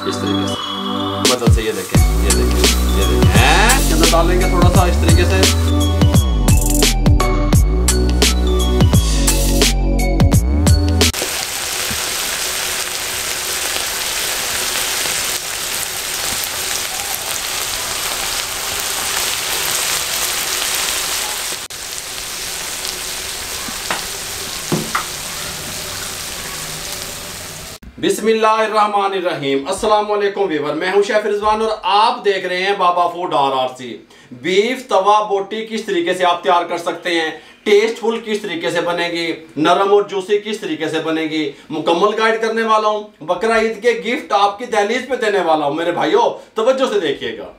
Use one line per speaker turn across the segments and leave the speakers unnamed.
इस तरीके से मदद से ये देखें, ये देखें, ये देखें, इसके अंदर डालेंगे थोड़ा सा इस तरीके से। बिस्मिल्लाहिर्रहमानिर्रहीम। अस्सलाम वालेकुम व्यूअर, मैं हूं शेफ रिजवान और आप देख रहे हैं बाबा फूड RRC। बीफ तवा बोटी किस तरीके से आप तैयार कर सकते हैं, टेस्टफुल किस तरीके से बनेगी, नरम और जूसी किस तरीके से बनेगी, मुकम्मल गाइड करने वाला हूं। बकरा ईद के गिफ्ट आपकी दहलीज पे देने वाला हूं। मेरे भाइयों तवज्जो से देखिएगा।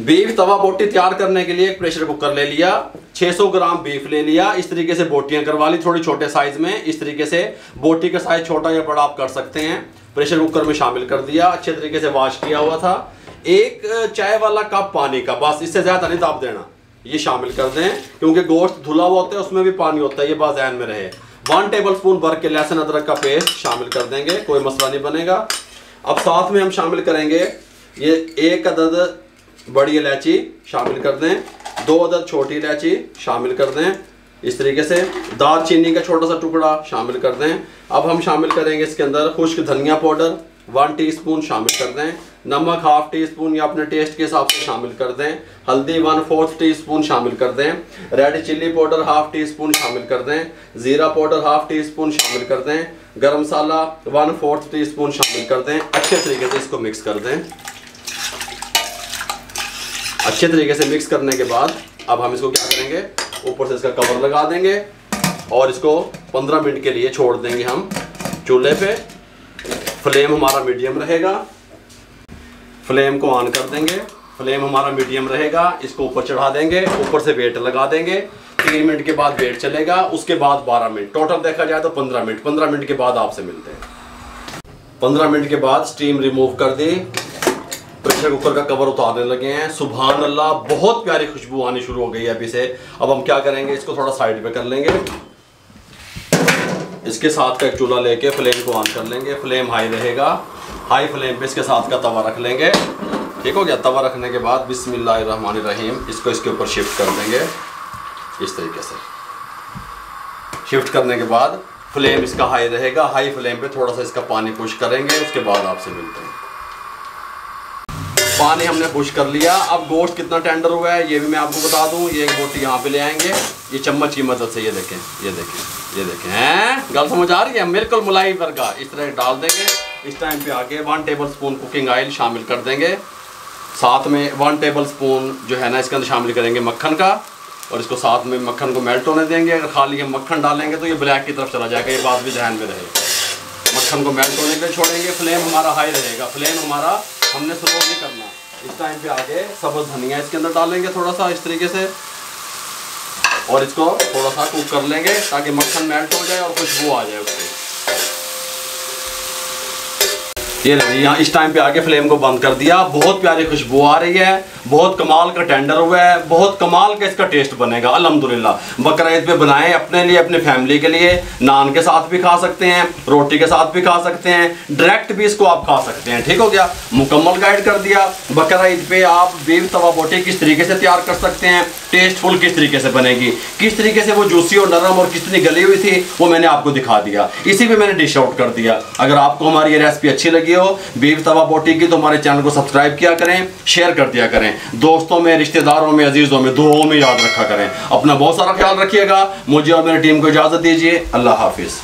बीफ तवा बोटी तैयार करने के लिए एक प्रेशर कुकर ले लिया, 600 ग्राम बीफ ले लिया, इस तरीके से बोटियां करवा ली थोड़ी छोटे साइज में। इस तरीके से बोटी का साइज छोटा या बड़ा आप कर सकते हैं। प्रेशर कुकर में शामिल कर दिया, अच्छे तरीके से वॉश किया हुआ था। एक चाय वाला कप पानी का, बस इससे ज्यादा नहीं दाब देना, ये शामिल कर दें क्योंकि गोश्त धुला हुआ होता है, उसमें भी पानी होता है, ये बात ध्यान में रहे। 1 टेबल स्पून भर के लहसुन अदरक का पेस्ट शामिल कर देंगे, कोई मसला नहीं बनेगा। अब साथ में हम शामिल करेंगे ये 1 अदद बड़ी इलायची शामिल कर दें, 2 अदद छोटी इलायची शामिल कर दें, इस तरीके से दालचीनी का छोटा सा टुकड़ा शामिल कर दें। अब हम शामिल करेंगे इसके अंदर खुश्क धनिया पाउडर 1 टीस्पून शामिल कर दें, नमक 1/2 टीस्पून या अपने टेस्ट के हिसाब से शामिल कर दें, हल्दी 1/4 टीस्पून शामिल कर दें, रेड चिल्ली पाउडर 1/2 टीस्पून शामिल कर दें, जीरा पाउडर 1/2 टीस्पून शामिल कर दें, गरम मसाला 1/4 टीस्पून शामिल कर दें। अच्छे तरीके से इसको मिक्स कर दें। अच्छे तरीके से मिक्स करने के बाद अब हम इसको क्या करेंगे, ऊपर से इसका कवर लगा देंगे और इसको 15 मिनट के लिए छोड़ देंगे हम चूल्हे पे। फ्लेम हमारा मीडियम रहेगा, फ्लेम को ऑन कर देंगे, फ्लेम हमारा मीडियम रहेगा। इसको ऊपर चढ़ा देंगे, ऊपर से वेट लगा देंगे। 3 मिनट के बाद वेट चलेगा, उसके बाद 12 मिनट, टोटल देखा जाए तो 15 मिनट। 15 मिनट के बाद आपसे मिलते हैं। 15 मिनट के बाद स्टीम रिमूव कर दी, प्रेशर कुकर का कवर उतारने लगे हैं। सुभान अल्लाह, बहुत प्यारी खुशबू आनी शुरू हो गई है अभी से। अब हम क्या करेंगे, इसको थोड़ा साइड पे कर लेंगे। इसके साथ का एक चूल्हा लेके फ्लेम को ऑन कर लेंगे, फ्लेम हाई रहेगा। हाई फ्लेम पे इसके साथ का तवा रख लेंगे। ठीक हो गया। तवा रखने के बाद बिस्मिल्लाहिर्रहमानिर्रहीम इसको इसके ऊपर शिफ्ट कर देंगे इस तरीके से। शिफ्ट करने के बाद फ्लेम इसका हाई रहेगा। हाई फ्लेम पे थोड़ा सा इसका पानी पुश करेंगे, उसके बाद आपसे मिलते हैं। पानी हमने पुश कर लिया। अब गोश्त कितना टेंडर हुआ है ये भी मैं आपको बता दूं। ये एक बोटी यहाँ पे ले आएंगे, ये चम्मच की मदद से, ये देखें, ये देखें, ये देखें, हैं गल समझ आ रही है, बिल्कुल मुलाई वर्गा। इस तरह डाल देंगे। इस टाइम पे आके 1 टेबल स्पून कुकिंग ऑयल शामिल कर देंगे। साथ में 1 टेबल स्पून जो है ना इसके अंदर शामिल करेंगे मक्खन का, और इसको साथ में मक्खन को मेल्ट होने देंगे। अगर खाली हम मक्खन डालेंगे तो ये ब्लैक की तरफ चला जाएगा, ये बात भी ध्यान में रहे। मक्खन को मेल्ट होने के लिए छोड़ेंगे। फ्लेम हमारा हाई रहेगा, फ्लेम हमारा हमने स्लो नहीं करना। इस टाइम पे आगे सब्ज़ धनिया इसके अंदर डालेंगे थोड़ा सा इस तरीके से, और इसको थोड़ा सा कुक कर लेंगे ताकि मक्खन मेल्ट हो जाए और खुशबू आ जाए उसकी। ये नहीं, यहाँ इस टाइम पे आके फ्लेम को बंद कर दिया। बहुत प्यारी खुशबू आ रही है, बहुत कमाल का टेंडर हुआ है, बहुत कमाल का इसका टेस्ट बनेगा अल्हम्दुलिल्लाह। बकरा ईद पे बनाएं अपने लिए, अपनी फैमिली के लिए। नान के साथ भी खा सकते हैं, रोटी के साथ भी खा सकते हैं, डायरेक्ट भी इसको आप खा सकते हैं। ठीक हो गया। मुकम्मल गाइड कर दिया। बकरा ईद पे आप बीफ तवा बोटी किस तरीके से तैयार कर सकते हैं, टेस्टफुल किस तरीके से बनेगी, किस तरीके से वो जूसी और नरम और कितनी गली हुई थी वो मैंने आपको दिखा दिया। इसी पे मैंने डिश आउट कर दिया। अगर आपको हमारी ये रेसिपी अच्छी लगी हो बीफ तवा बोटी की तो हमारे चैनल को सब्सक्राइब किया करें, शेयर कर दिया करें, दोस्तों में, रिश्तेदारों में, अजीजों में, दुआओं में याद रखा करें। अपना बहुत सारा ख्याल रखिएगा। मुझे और मेरी टीम को इजाजत दीजिए। अल्लाह हाफिज।